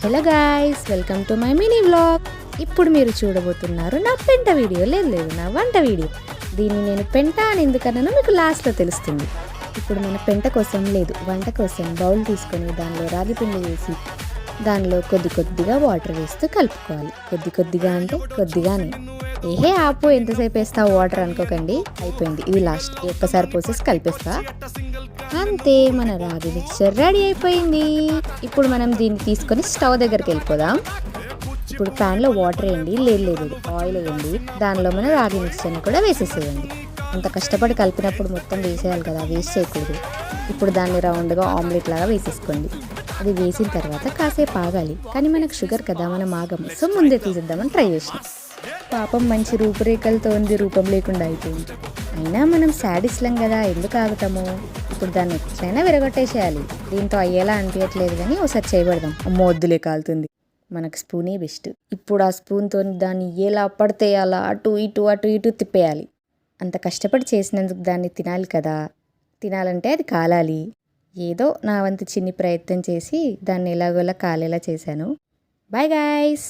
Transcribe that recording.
Hello guys, welcome to my mini vlog. ఇప్పుడు మీరు చూడబోతున్నారు నా పెంట వీడియో. లేదు నా వంట వీడియో. దీన్ని నేను పెంట అని ఎందుకన్నానో మీకు లాస్ట్లో తెలుస్తుంది. ఇప్పుడు మన పెంట కోసం వంట కోసం బౌల్ తీసుకొని దానిలో రాగి పిండి వేసి దానిలో కొద్దిగా వాటర్ వేస్తూ కలుపుకోవాలి. కొద్దిగా అంటే కొద్దిగానే. ఏహే ఆపు, ఎంతసేపు వేస్తావు వాటర్ అనుకోకండి. అయిపోయింది, ఇది లాస్ట్. ఒక్కసారి పోసేసి కలిపేస్తా. అంతే, మన రాగి మిక్చర్ రెడీ అయిపోయింది. ఇప్పుడు మనం దీన్ని తీసుకొని స్టవ్ దగ్గరికి వెళ్ళిపోదాం. ఇప్పుడు ప్యాన్లో వాటర్ వేయండి, లేదు ఆయిల్ వేయండి. దానిలో మన రాగి మిక్చర్ని కూడా వేసేసేయండి. అంత కష్టపడి కలిపినప్పుడు మొత్తం వేసేయాలి కదా, వేస్ట్ చేయకూడదు. ఇప్పుడు దాన్ని రౌండ్గా ఆమ్లెట్ లాగా వేసేసుకోండి. అది వేసిన తర్వాత కాసేపు ఆగాలి. కానీ మనకు షుగర్ కదా, మనం ఆగము. సో ముందే తీసేద్దామని ట్రై చేసినాం. పాపం మంచి రూపురేఖలతో ఉంది, రూపం లేకుండా అయిపోయింది. అయినా మనం శాడిస్లం కదా, ఎందుకు ఆగుతాము? ఇప్పుడు దాన్ని ఎట్లయినా విరగొట్టేసేయాలి. దీంతో అయ్యేలా అనిపించట్లేదు, కానీ ఒకసారి చేయబడదాం. అమ్మో వద్దులే, కాలుతుంది. మనకు స్పూనే బెస్ట్. ఇప్పుడు ఆ స్పూన్తో దాన్ని ఎలా పడితే అలా అటు ఇటు తిప్పేయాలి. అంత కష్టపడి చేసినందుకు దాన్ని తినాలి కదా, తినాలంటే అది కాలాలి. ఏదో నా వంతు చిన్ని ప్రయత్నం చేసి దాన్ని ఎలాగోలా కాలేలా చేశాను. Bye guys.